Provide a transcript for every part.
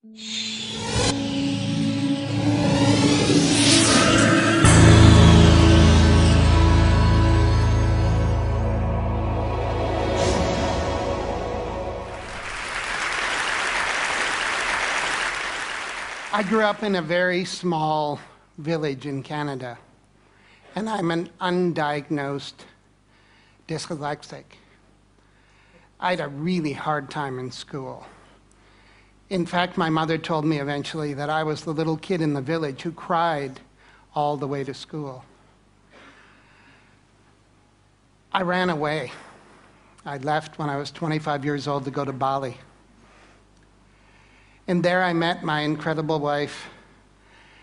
I grew up in a very small village in Canada, and I'm an undiagnosed dyslexic. I had a really hard time in school. In fact, my mother told me eventually that I was the little kid in the village who cried all the way to school. I ran away. I left when I was 25 years old to go to Bali. And there I met my incredible wife,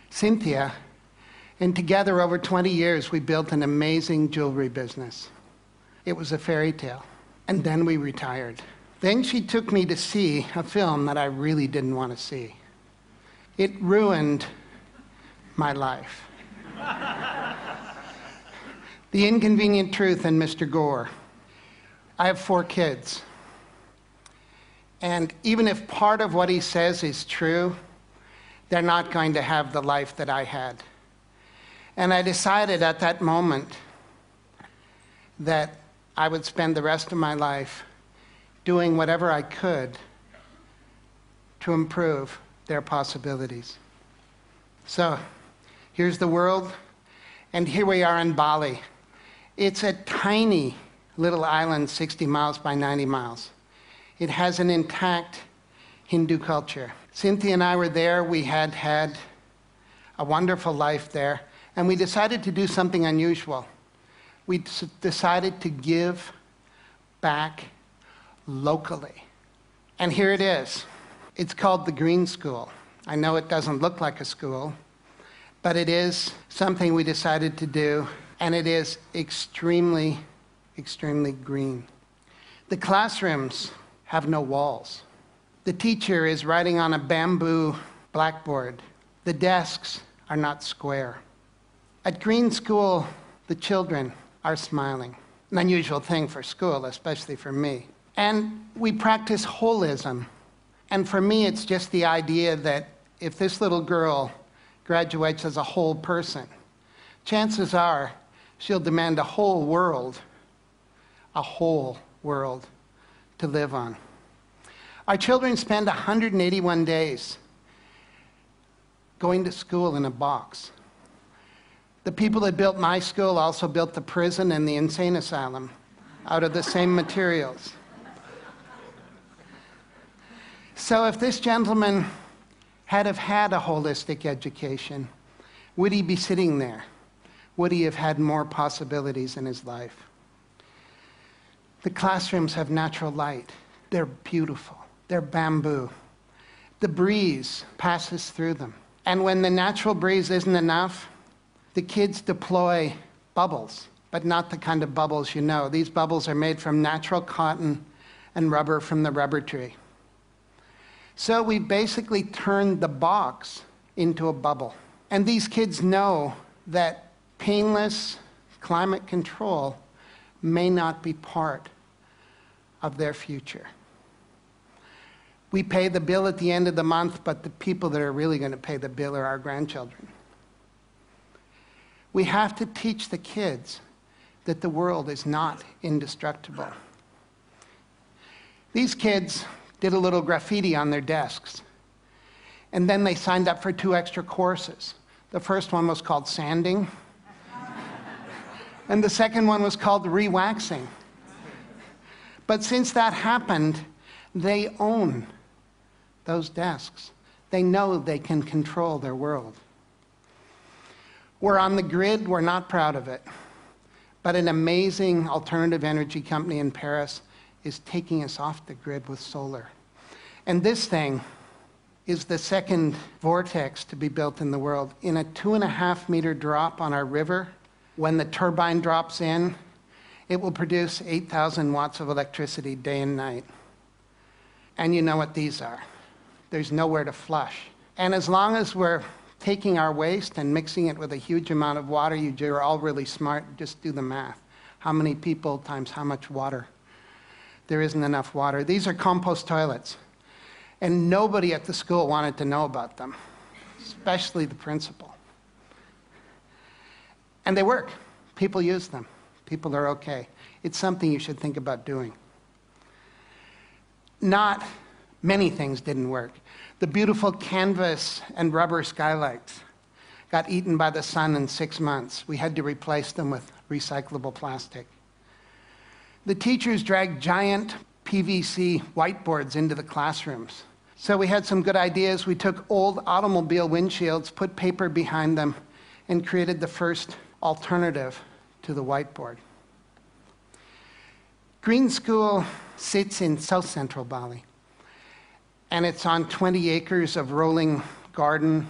Cynthia, and together over 20 years we built an amazing jewelry business. It was a fairy tale. And then we retired. Then she took me to see a film that I really didn't want to see. It ruined my life. The Inconvenient Truth and Mr. Gore. I have 4 kids. And even if part of what he says is true, they're not going to have the life that I had. And I decided at that moment that I would spend the rest of my life doing whatever I could to improve their possibilities. So here's the world, and here we are in Bali. It's a tiny little island, 60 miles by 90 miles. It has an intact Hindu culture. Cynthia and I were there. We had had a wonderful life there, and we decided to do something unusual. We decided to give back locally. And here it is. It's called the Green School. I know it doesn't look like a school, but it is something we decided to do, and it is extremely, extremely green. The classrooms have no walls. The teacher is writing on a bamboo blackboard. The desks are not square. At Green School, the children are smiling. An unusual thing for school, especially for me. And we practice holism. And for me, it's just the idea that if this little girl graduates as a whole person, chances are she'll demand a whole world to live on. Our children spend 181 days going to school in a box. The people that built my school also built the prison and the insane asylum out of the same materials. So if this gentleman had have had a holistic education, would he be sitting there? Would he have had more possibilities in his life? The classrooms have natural light. They're beautiful. They're bamboo. The breeze passes through them. And when the natural breeze isn't enough, the kids deploy bubbles, but not the kind of bubbles you know. These bubbles are made from natural cotton and rubber from the rubber tree. So we basically turned the box into a bubble. And these kids know that painless climate control may not be part of their future. We pay the bill at the end of the month, but the people that are really going to pay the bill are our grandchildren. We have to teach the kids that the world is not indestructible. These kids did a little graffiti on their desks, and then they signed up for 2 extra courses. The first one was called sanding, and the second one was called re-waxing. But since that happened, they own those desks. They know they can control their world. We're on the grid, we're not proud of it. But an amazing alternative energy company in Paris is taking us off the grid with solar. And this thing is the second vortex to be built in the world. In a 2.5-meter drop on our river, when the turbine drops in, it will produce 8,000 watts of electricity day and night. And you know what these are. There's nowhere to flush. And as long as we're taking our waste and mixing it with a huge amount of water, you're all really smart, just do the math. How many people times how much water? There isn't enough water. These are compost toilets. And nobody at the school wanted to know about them, especially the principal. And they work. People use them. People are okay. It's something you should think about doing. Not many things didn't work. The beautiful canvas and rubber skylights got eaten by the sun in 6 months. We had to replace them with recyclable plastic. The teachers dragged giant PVC whiteboards into the classrooms. So we had some good ideas. We took old automobile windshields, put paper behind them, and created the first alternative to the whiteboard. Green School sits in South Central Bali, and it's on 20 acres of rolling garden.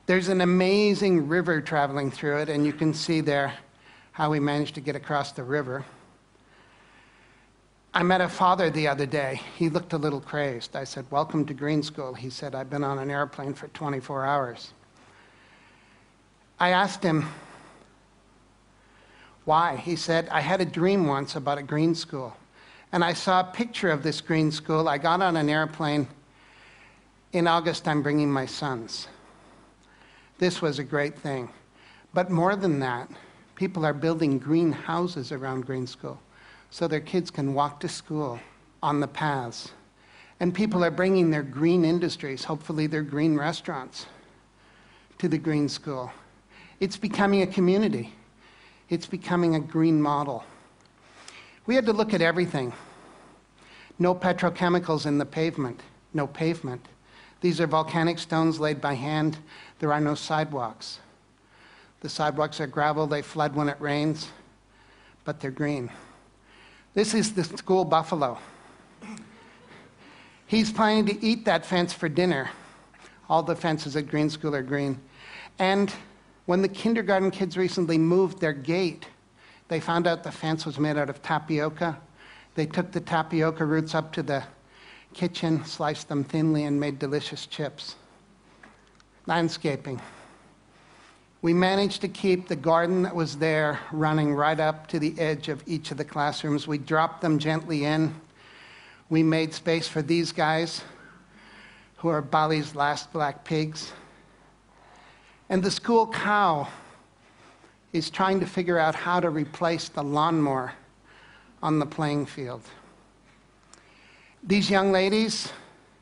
There's an amazing river traveling through it, and you can see there how we managed to get across the river. I met a father the other day. He looked a little crazed. I said, "Welcome to Green School." He said, "I've been on an airplane for 24 hours. I asked him, why? He said, "I had a dream once about a green school. And I saw a picture of this green school. I got on an airplane. In August, I'm bringing my sons." This was a great thing. But more than that, people are building green houses around Green School so their kids can walk to school on the paths. And people are bringing their green industries, hopefully their green restaurants, to the Green School. It's becoming a community. It's becoming a green model. We had to look at everything. No petrochemicals in the pavement. No pavement. These are volcanic stones laid by hand. There are no sidewalks. The sidewalks are gravel. They flood when it rains, but they're green. This is the school buffalo. He's planning to eat that fence for dinner. All the fences at Green School are green. And when the kindergarten kids recently moved their gate, they found out the fence was made out of tapioca. They took the tapioca roots up to the kitchen, sliced them thinly, and made delicious chips. Landscaping. We managed to keep the garden that was there running right up to the edge of each of the classrooms. We dropped them gently in. We made space for these guys, who are Bali's last black pigs. And the school cow is trying to figure out how to replace the lawnmower on the playing field. These young ladies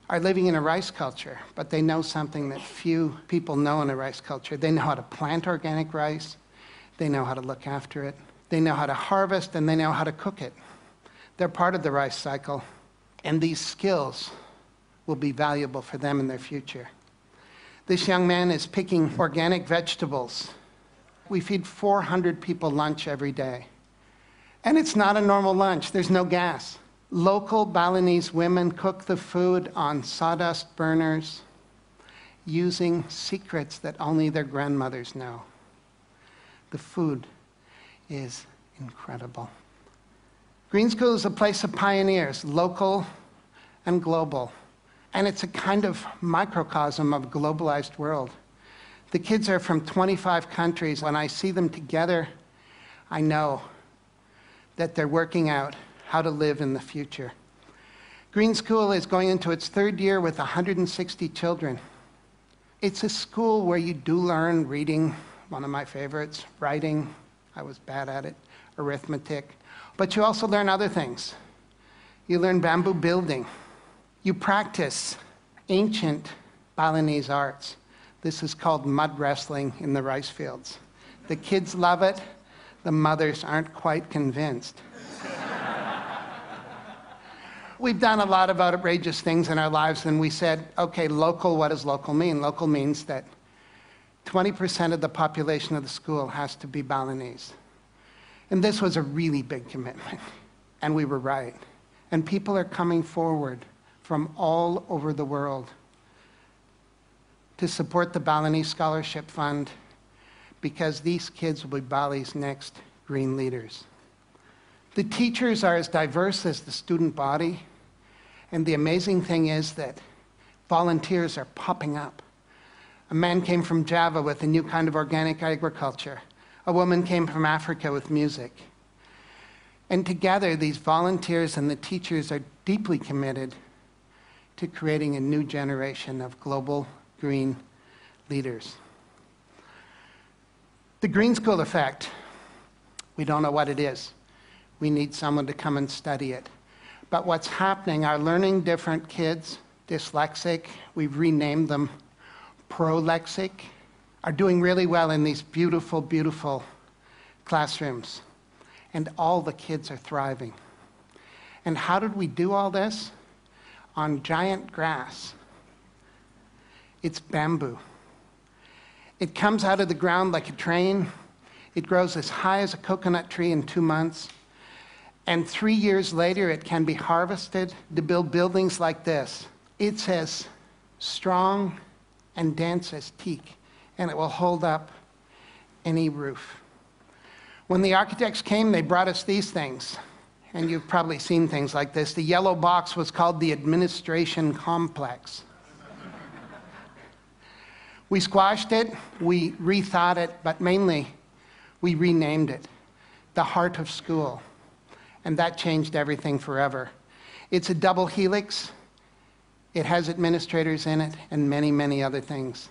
are living in a rice culture, but they know something that few people know in a rice culture. They know how to plant organic rice. They know how to look after it. They know how to harvest, and they know how to cook it. They're part of the rice cycle, and these skills will be valuable for them in their future. This young man is picking organic vegetables. We feed 400 people lunch every day. And it's not a normal lunch. There's no gas. Local Balinese women cook the food on sawdust burners using secrets that only their grandmothers know. The food is incredible. Green School is a place of pioneers, local and global. And it's a kind of microcosm of a globalized world. The kids are from 25 countries. When I see them together, I know that they're working out how to live in the future. Green School is going into its 3rd year with 160 children. It's a school where you do learn reading, one of my favorites, writing, I was bad at it, arithmetic, but you also learn other things. You learn bamboo building. You practice ancient Balinese arts. This is called mud wrestling in the rice fields. The kids love it. The mothers aren't quite convinced. We've done a lot of outrageous things in our lives, and we said, okay, local, what does local mean? Local means that 20% of the population of the school has to be Balinese. And this was a really big commitment, and we were right. And people are coming forward from all over the world to support the Balinese Scholarship Fund, because these kids will be Bali's next green leaders. The teachers are as diverse as the student body, and the amazing thing is that volunteers are popping up. A man came from Java with a new kind of organic agriculture. A woman came from Africa with music. And together, these volunteers and the teachers are deeply committed to creating a new generation of global green leaders. The green school effect, we don't know what it is. We need someone to come and study it. But what's happening, our learning different kids, dyslexic, we've renamed them prolexic, are doing really well in these beautiful, beautiful classrooms. And all the kids are thriving. And how did we do all this? On giant grass. It's bamboo. It comes out of the ground like a train. It grows as high as a coconut tree in 2 months. And 3 years later, it can be harvested to build buildings like this. It's as strong and dense as teak, and it will hold up any roof. When the architects came, they brought us these things. And you've probably seen things like this. The yellow box was called the administration complex. We squashed it, we rethought it, but mainly we renamed it the heart of school. And that changed everything forever. It's a double helix. It has administrators in it and many, many other things.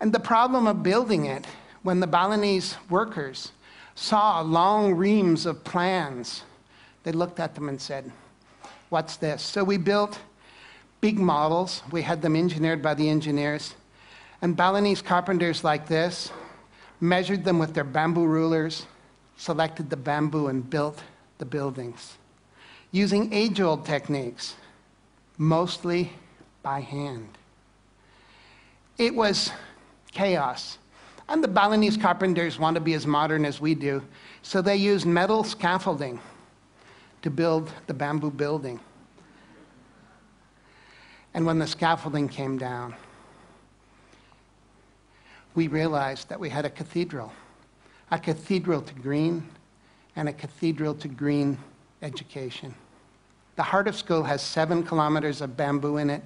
And the problem of building it, when the Balinese workers saw long reams of plans, they looked at them and said, "What's this?" So we built big models. We had them engineered by the engineers. And Balinese carpenters like this measured them with their bamboo rulers, selected the bamboo, and built the buildings using age-old techniques, mostly by hand. It was chaos. And the Balinese carpenters want to be as modern as we do, so they used metal scaffolding to build the bamboo building. And when the scaffolding came down, we realized that we had a cathedral to green, and a cathedral to green education. The heart of school has 7 kilometers of bamboo in it.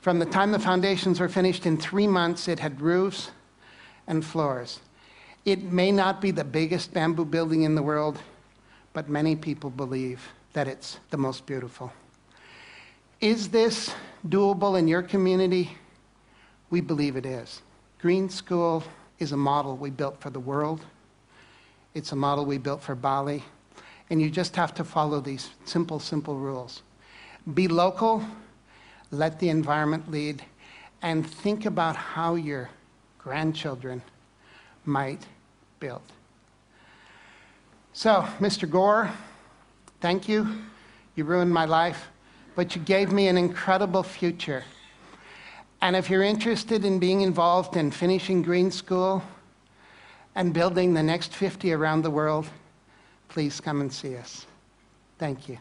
From the time the foundations were finished, in 3 months, it had roofs and floors. It may not be the biggest bamboo building in the world, but many people believe that it's the most beautiful. Is this doable in your community? We believe it is. Green School is a model we built for the world. It's a model we built for Bali. And you just have to follow these simple, simple rules. Be local, let the environment lead, and think about how your grandchildren might build. So, Mr. Gore, thank you. You ruined my life, but you gave me an incredible future. And if you're interested in being involved in finishing Green School and building the next 50 around the world, please come and see us. Thank you.